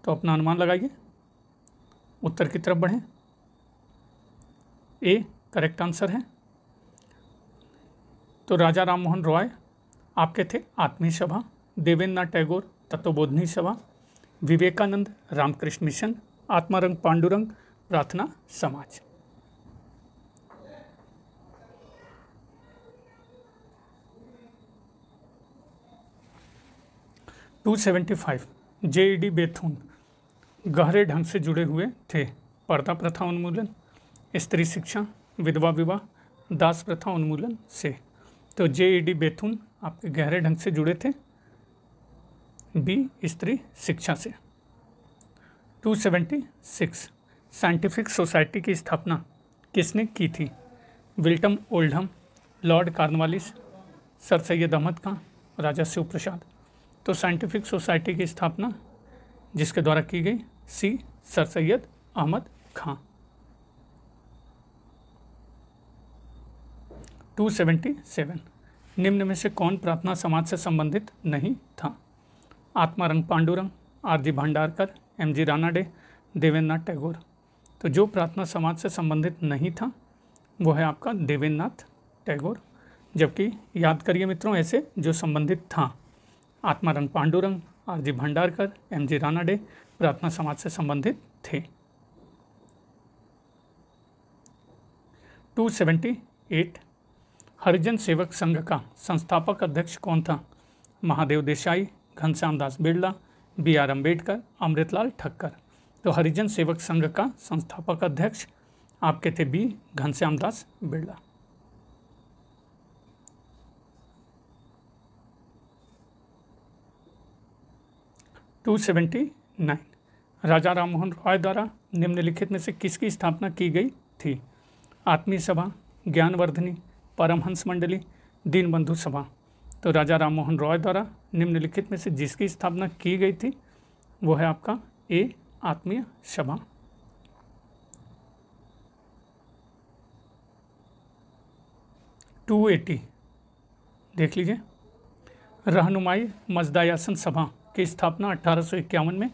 तो अपना अनुमान लगाइए, उत्तर की तरफ बढ़ें। ए करेक्ट आंसर है। तो राजा राम मोहन रॉय आपके थे आत्मीय सभा, देवेंद्रनाथ टैगोर तत्वबोधनी सभा, विवेकानंद रामकृष्ण मिशन, आत्मारंग पांडुरंग प्रार्थना समाज। To 275 J.E.D. बेथुन गहरे ढंग से जुड़े हुए थे। पर्दा प्रथा उन्मूलन, स्त्री शिक्षा, विधवा विवाह, दास प्रथा उन्मूलन से। तो J.E.D. बेथुन आपके गहरे ढंग से जुड़े थे बी स्त्री शिक्षा से। 276 साइंटिफिक सोसाइटी की स्थापना किसने की थी? Wilton Oldham, Lord Cornwallis, Sir Syed Ahmad Khan, Raja Shiv Prasad. तो साइंटिफिक सोसाइटी की स्थापना जिसके द्वारा की गई सी सर सैयद अहमद खां। 277 निम्न में से कौन प्रार्थना समाज से संबंधित नहीं था? आत्मारंग पांडुरंग, आर.जी. भंडारकर, एम.जी. रानाडे, देवेंद्रनाथ टैगोर। तो जो प्रार्थना समाज से संबंधित नहीं था वो है आपका देवेंद्रनाथ टैगोर। जबकि याद करिए मित्रों, ऐसे जो संबंधित था आत्मारंग पांडुरंग, आर.जी. भंडारकर, एम.जी. रानाडे प्रार्थना समाज से संबंधित थे। 278 हरिजन सेवक संघ का संस्थापक अध्यक्ष कौन था? महादेव देसाई, घनश्याम दास बिरला, बी.आर. अम्बेडकर, अमृतलाल ठक्कर। तो हरिजन सेवक संघ का संस्थापक अध्यक्ष आपके थे बी घनश्याम दास बिरला। 279 राजा राम मोहन रॉय द्वारा निम्नलिखित में से किसकी स्थापना की गई थी? आत्मीय सभा, ज्ञानवर्धनी, परमहंस मंडली, दीनबंधु सभा। तो राजा राम मोहन रॉय द्वारा निम्नलिखित में से जिसकी स्थापना की गई थी वो है आपका ए आत्मीय सभा। 280 देख लीजिए, रहनुमाई मजदायासन सभा की स्थापना 1851 में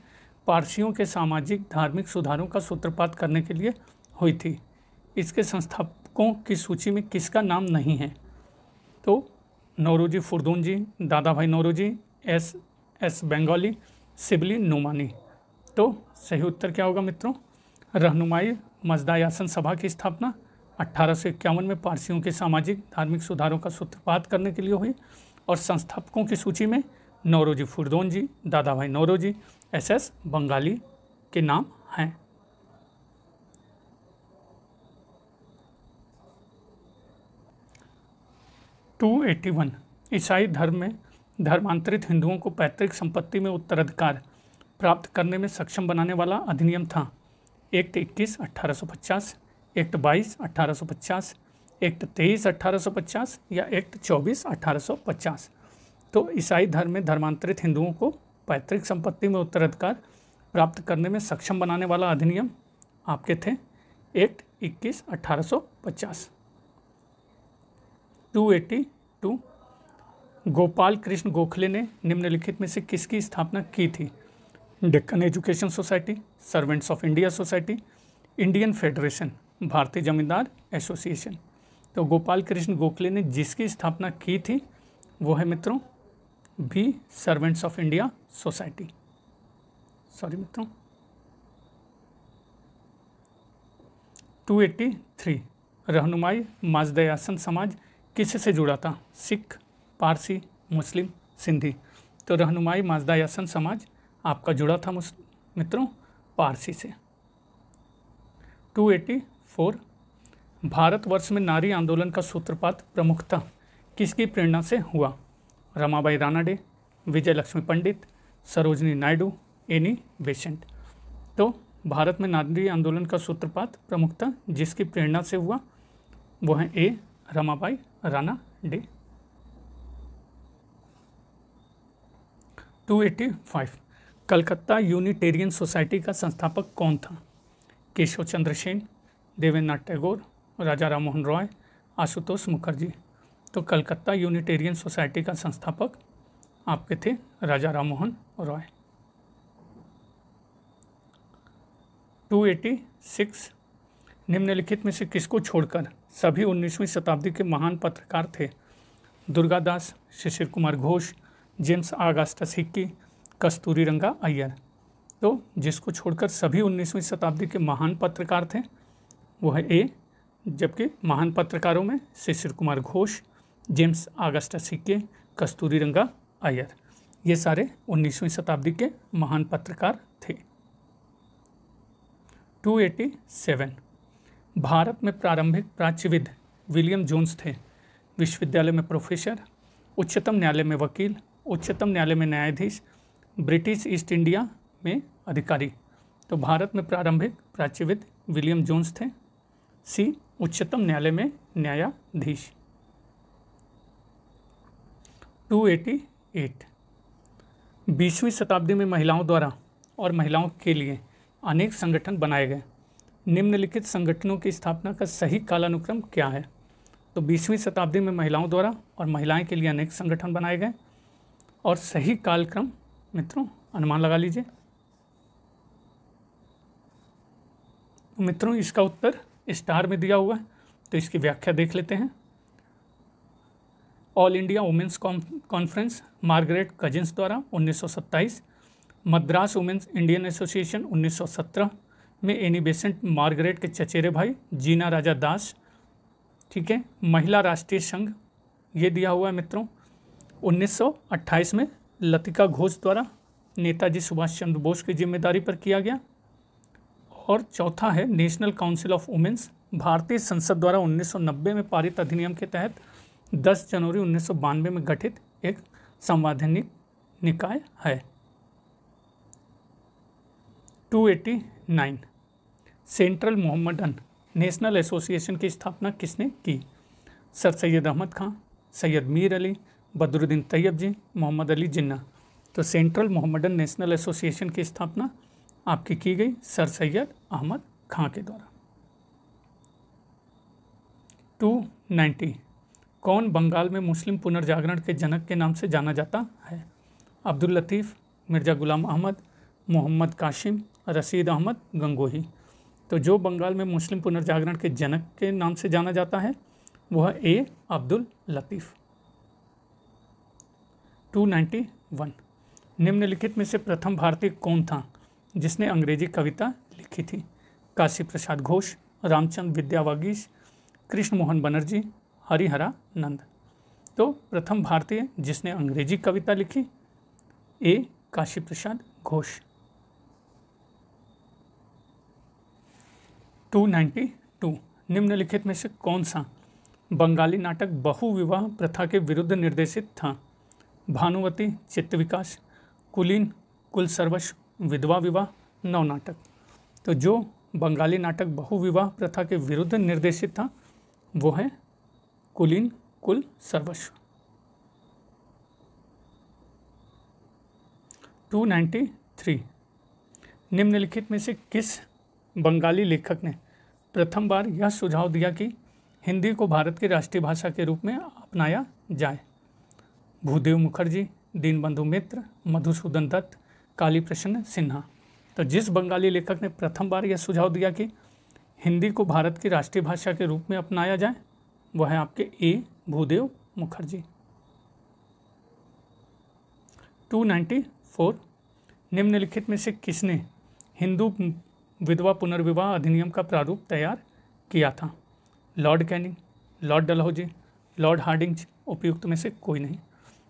पारसियों के सामाजिक धार्मिक सुधारों का सूत्रपात करने के लिए हुई थी। इसके संस्थापकों की सूची में किसका नाम नहीं है? तो नौरोजी फुरदून जी, दादा भाई नौरोजी, एस बंगाली, शिबली नोमानी। तो सही उत्तर क्या होगा मित्रों? रहनुमाई मजदा-ए-आसन सभा की स्थापना 1851 में पारसियों के सामाजिक धार्मिक सुधारों का सूत्रपात करने के लिए हुई और संस्थापकों की सूची में नौरोजी फुरदून जी, दादा भाई नौरोजी, एस बंगाली के नाम हैं। टू 81 ईसाई धर्म में धर्मांतरित हिंदुओं को पैतृक संपत्ति में उत्तराधिकार प्राप्त करने में सक्षम बनाने वाला अधिनियम था। एक्ट 21 1850, एक्ट 22 1850, एक्ट 23 1850 या एक्ट 24 1850। तो ईसाई धर्म में धर्मांतरित हिंदुओं को पैतृक संपत्ति में उत्तराधिकार प्राप्त करने में सक्षम बनाने वाला अधिनियम आपके थे एक्ट 21 1850। 282 गोपाल कृष्ण गोखले ने निम्नलिखित में से किसकी स्थापना की थी? Deccan education society, servants of India society, Indian federation, भारतीय जमींदार एसोसिएशन। तो गोपाल कृष्ण गोखले ने जिसकी स्थापना की थी वो है मित्रों B, servants of India society. Sorry मित्रों। 283 रहनुमाई मजदा-ए-आसन समाज किससे जुड़ा था? सिख, पारसी, मुस्लिम, सिंधी। तो रहनुमाई मजदा-ए-आसन समाज आपका जुड़ा था मित्रों पारसी से। 284 भारतवर्ष में नारी आंदोलन का सूत्रपात प्रमुखतः किसकी प्रेरणा से हुआ? रमाबाई रानाडे, विजय लक्ष्मी पंडित, सरोजनी नायडू, एनी बेसेंट। तो भारत में नारी आंदोलन का सूत्रपात प्रमुखतः जिसकी प्रेरणा से हुआ वो है ए, रमाबाई रानाडे। 285 कलकत्ता यूनिटेरियन सोसाइटी का संस्थापक कौन था? केशव चंद्र सेन, देवेंद्रनाथ टैगोर, राजा राम मोहन रॉय, आशुतोष मुखर्जी। तो कलकत्ता यूनिटेरियन सोसाइटी का संस्थापक आपके थे राजा राम मोहन रॉय। 286 निम्नलिखित में से किसको छोड़कर सभी 19वीं शताब्दी के महान पत्रकार थे? Durgadas, Shishir Kumar Ghosh, James Augustus Hicky, Kasturiranga Iyer. तो जिसको छोड़कर सभी 19वीं शताब्दी के महान पत्रकार थे वो है ए, जबकि महान पत्रकारों में Shishir Kumar Ghosh, James Augustus Hicky, Kasturiranga Iyer, ये सारे 19वीं शताब्दी के महान पत्रकार थे। 287 भारत में प्रारंभिक प्राच्यविद विलियम जोन्स थे। विश्वविद्यालय में प्रोफेसर, उच्चतम न्यायालय में वकील, उच्चतम न्यायालय में न्यायाधीश, ब्रिटिश ईस्ट इंडिया में अधिकारी। तो भारत में प्रारंभिक प्राच्यविद विलियम जोन्स थे। सी, उच्चतम न्यायालय में न्यायाधीश। 288 20वीं शताब्दी में महिलाओं द्वारा और महिलाओं के लिए अनेक संगठन बनाए गए। निम्नलिखित संगठनों की स्थापना का सही कालानुक्रम क्या है? तो 20वीं शताब्दी में महिलाओं द्वारा और महिलाएं के लिए अनेक संगठन बनाए गए और सही कालक्रम मित्रों अनुमान लगा लीजिए। मित्रों इसका उत्तर स्टार में दिया हुआ है, तो इसकी व्याख्या देख लेते हैं। All India women's conference Margaret cousins द्वारा 1927, मद्रास वुमेंस इंडियन एसोसिएशन 1917 में एनी बेसेंट मार्गरेट के चचेरे भाई जीना राजा दास। ठीक है, महिला राष्ट्रीय संघ ये दिया हुआ है मित्रों 1928 में लतिका घोष द्वारा नेताजी सुभाष चंद्र बोस की जिम्मेदारी पर किया गया। और चौथा है नेशनल काउंसिल ऑफ वुमेन्स, भारतीय संसद द्वारा 1990 में पारित अधिनियम के तहत 10 जनवरी 1992 में गठित एक संवैधानिक निकाय है। 289 सेंट्रल मोहम्मडन नेशनल एसोसिएशन की स्थापना किसने की? सर सैयद अहमद खां, सैयद मीर अली, बदरुद्दीन तैयब जी, मोहम्मद अली जिन्ना। तो सेंट्रल मोहम्मडन नेशनल एसोसिएशन की स्थापना आपकी की गई सर सैयद अहमद खां के द्वारा। 290 कौन बंगाल में मुस्लिम पुनर्जागरण के जनक के नाम से जाना जाता है? अब्दुल लतीफ़, मिर्ज़ा गुलाम अहमद, मोहम्मद कासिम, रशीद अहमद गंगोही। तो जो बंगाल में मुस्लिम पुनर्जागरण के जनक के नाम से जाना जाता है वह ए अब्दुल लतीफ़। 291 निम्नलिखित में से प्रथम भारतीय कौन था जिसने अंग्रेजी कविता लिखी थी? काशी प्रसाद घोष, रामचंद्र विद्यावागीश, कृष्ण मोहन बनर्जी, हरिहरा नंद। तो प्रथम भारतीय जिसने अंग्रेजी कविता लिखी ए काशी प्रसाद घोष। 292 निम्नलिखित में से कौन सा बंगाली नाटक बहुविवाह प्रथा के विरुद्ध निर्देशित था? भानुवती, चित्त विकास, कुलीन, कुल सर्वस्व, विधवा विवाह, नव नाटक। तो जो बंगाली नाटक बहुविवाह प्रथा के विरुद्ध निर्देशित था वो है कुलीन कुल सर्वस्व। 293 निम्नलिखित में से किस बंगाली लेखक ने प्रथम बार यह सुझाव दिया कि हिंदी को भारत की राष्ट्रीय भाषा के रूप में अपनाया जाए? भूदेव मुखर्जी, दीनबंधु मित्र, मधुसूदन दत्त, काली प्रसन्न सिन्हा। तो जिस बंगाली लेखक ने प्रथम बार यह सुझाव दिया कि हिंदी को भारत की राष्ट्रीय भाषा के रूप में अपनाया जाए वह है आपके ए भूदेव मुखर्जी। 294 निम्नलिखित में से किसने हिंदू विधवा पुनर्विवाह अधिनियम का प्रारूप तैयार किया था? Lord Canning, Lord Dalhousie, Lord Hardinge, उपयुक्त में से कोई नहीं।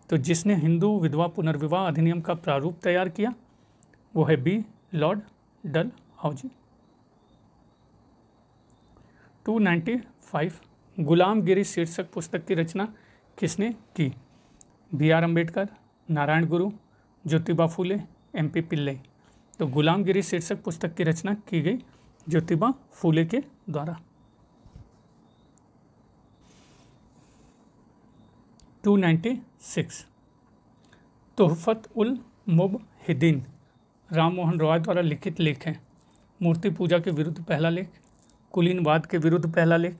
तो जिसने हिंदू विधवा पुनर्विवाह अधिनियम का प्रारूप तैयार किया वो है बी लॉर्ड डलहौजी। 295 गुलामगिरी शीर्षक पुस्तक की रचना किसने की? B are Ambedkar, Narayan Guru, Jyotiba Phule, M P Pillai. तो गुलामगिरी शीर्षक पुस्तक की रचना की गई ज्योतिबा फूले के द्वारा। 296 तोहफत उल मुबहिदीन राम मोहन रॉय द्वारा लिखित लेख है। मूर्ति पूजा के विरुद्ध पहला लेख, कुलीनवाद के विरुद्ध पहला लेख,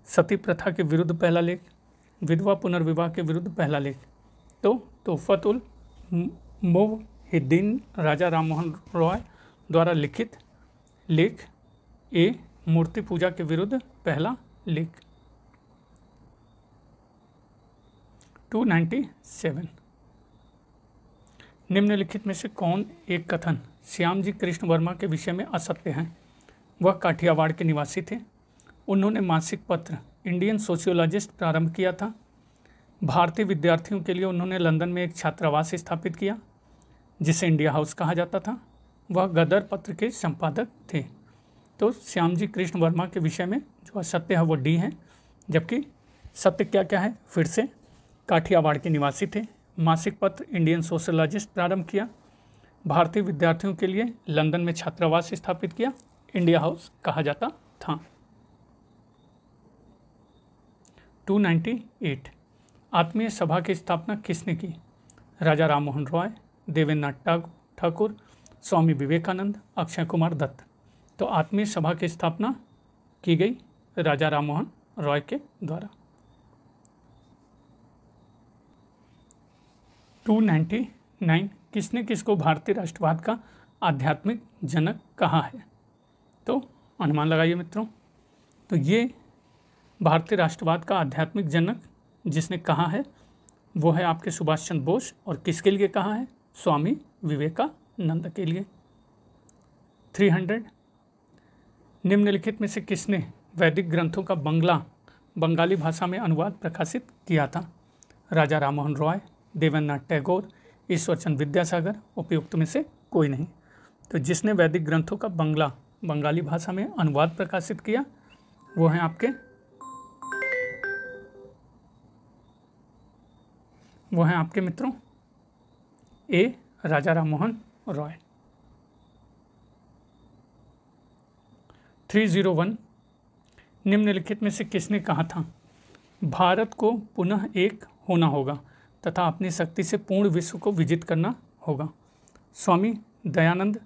सती प्रथा के विरुद्ध पहला लेख, विधवा पुनर्विवाह के विरुद्ध पहला लेख। तो तोहफत उल मुबहिदीन राजा राम मोहन रॉय द्वारा लिखित लेख ए मूर्ति पूजा के विरुद्ध पहला लेख। 297 निम्नलिखित में से कौन एक कथन श्यामजी कृष्ण वर्मा के विषय में असत्य है? वह काठियावाड़ के निवासी थे। उन्होंने मासिक पत्र इंडियन सोशियोलॉजिस्ट प्रारंभ किया था। भारतीय विद्यार्थियों के लिए उन्होंने लंदन में एक छात्रावास स्थापित किया जिसे इंडिया हाउस कहा जाता था। वह गदर पत्र के संपादक थे। तो श्यामजी कृष्ण वर्मा के विषय में जो असत्य है वो डी है, जबकि सत्य क्या क्या है फिर से? काठियावाड़ के निवासी थे, मासिक पत्र इंडियन सोशियोलॉजिस्ट प्रारंभ किया, भारतीय विद्यार्थियों के लिए लंदन में छात्रावास स्थापित किया, इंडिया हाउस कहा जाता था। 298 आत्मीय सभा की स्थापना किसने की? राजा राम मोहन रॉय, देवेंद्रनाथ ठाकुर, स्वामी विवेकानंद, अक्षय कुमार दत्त। तो आत्मीय सभा की स्थापना की गई राजा राम मोहन रॉय के द्वारा। 299 किसने किसको भारतीय राष्ट्रवाद का आध्यात्मिक जनक कहा है? तो अनुमान लगाइए मित्रों। तो ये भारतीय राष्ट्रवाद का आध्यात्मिक जनक जिसने कहा है वो है आपके सुभाष चंद्र बोस। और किसके लिए कहा है? स्वामी विवेकानंद के लिए। 300 निम्नलिखित में से किसने वैदिक ग्रंथों का बंगाली भाषा में अनुवाद प्रकाशित किया था? राजा राम मोहन रॉय, देवेंद्रनाथ टैगोर, ईश्वरचंद्र विद्यासागर, उपयुक्त में से कोई नहीं। तो जिसने वैदिक ग्रंथों का बंगाली भाषा में अनुवाद प्रकाशित किया वो हैं आपके मित्रों ए राजा राम मोहन रॉय। 301 निम्नलिखित में से किसने कहा था भारत को पुनः एक होना होगा तथा अपनी शक्ति से पूर्ण विश्व को विजित करना होगा? Swami Dayanand,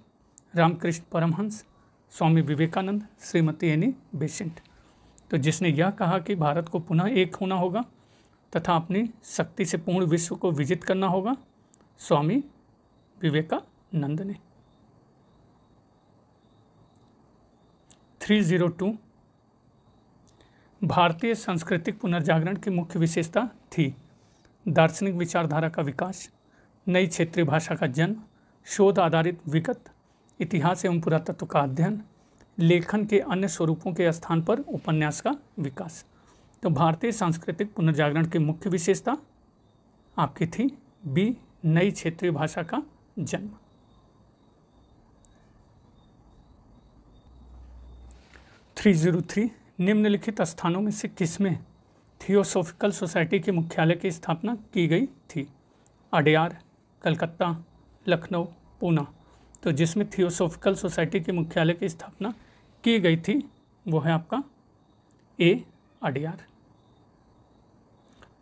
Ramakrishna Paramhans, Swami Vivekananda, Shrimati Annie Besant. तो जिसने यह कहा कि भारत को पुनः एक होना होगा तथा अपनी शक्ति से पूर्ण विश्व को विजित करना होगा, स्वामी विवेकानंद ने। 302 भारतीय सांस्कृतिक पुनर्जागरण की मुख्य विशेषता थी दार्शनिक विचारधारा का विकास, नई क्षेत्रीय भाषा का जन्म, शोध आधारित विगत, इतिहास एवं पुरातत्व का अध्ययन, लेखन के अन्य स्वरूपों के स्थान पर उपन्यास का विकास। तो भारतीय सांस्कृतिक पुनर्जागरण की मुख्य विशेषता आपकी थी बी, नई क्षेत्रीय भाषा का जन्म। 303 निम्नलिखित स्थानों में से किसमें थियोसॉफिकल सोसाइटी के मुख्यालय की स्थापना की गई थी? अडयार, कलकत्ता, लखनऊ, पूना। तो जिसमें थियोसॉफिकल सोसाइटी के मुख्यालय की स्थापना की गई थी वो है आपका ए, अडयार।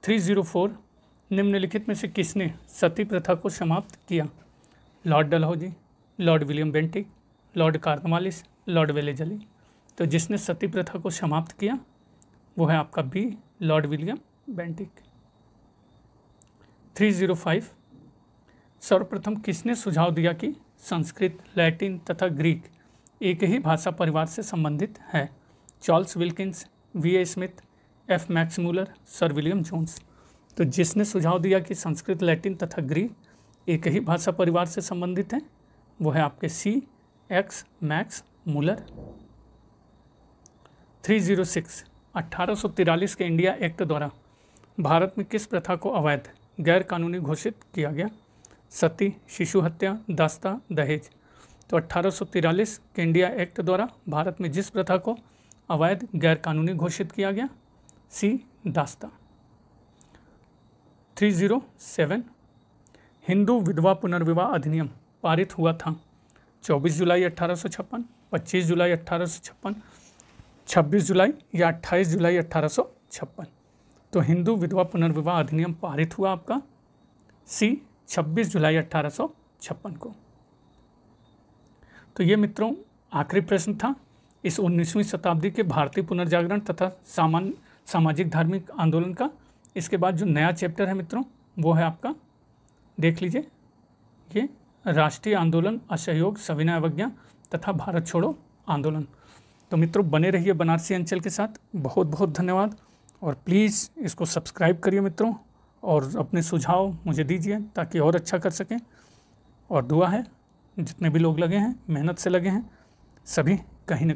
304 निम्नलिखित में से किसने सती प्रथा को समाप्त किया? Lord Dalhousie, Lord William Bentinck, Lord Cornwallis, Lord Wellesley. तो जिसने सती प्रथा को समाप्त किया वो है आपका बी, लॉर्ड विलियम बेंटिक। 305 सर्वप्रथम किसने सुझाव दिया कि संस्कृत, लैटिन तथा ग्रीक एक ही भाषा परिवार से संबंधित है? Charles Wilkins, V A. Smith, F. Max Muller, sir William Jones. तो जिसने सुझाव दिया कि संस्कृत, लैटिन तथा ग्रीक एक ही भाषा परिवार से संबंधित है वो है आपके सी, एक्स. Max Muller. 306 1843 के इंडिया एक्ट द्वारा भारत में किस प्रथा को अवैध, गैर कानूनी घोषित किया गया? सती, शिशु हत्या, दास्ता, दहेज। तो 1843 के इंडिया एक्ट द्वारा भारत में जिस प्रथा को अवैध, गैर कानूनी घोषित किया गया, सी, दास्ता। 307 हिंदू विधवा पुनर्विवाह अधिनियम पारित हुआ था 24 जुलाई 1856, 25 जुलाई 1856, 26 जुलाई या 28 जुलाई 1856। तो हिंदू विधवा पुनर्विवाह अधिनियम पारित हुआ आपका सी, 26 जुलाई 1856 को। तो ये मित्रों आखिरी प्रश्न था इस 19वीं शताब्दी के भारतीय पुनर्जागरण तथा सामाजिक धार्मिक आंदोलन का। इसके बाद जो नया चैप्टर है मित्रों वो है आपका, देख लीजिए, ये राष्ट्रीय आंदोलन, असहयोग, सविनय अवज्ञा तथा भारत छोड़ो आंदोलन। तो मित्रों बने रहिए बनारसी अंचल के साथ। बहुत बहुत धन्यवाद और प्लीज़ इसको सब्सक्राइब करिए मित्रों और अपने सुझाव मुझे दीजिए ताकि और अच्छा कर सकें। और दुआ है जितने भी लोग लगे हैं, मेहनत से लगे हैं, सभी कहीं न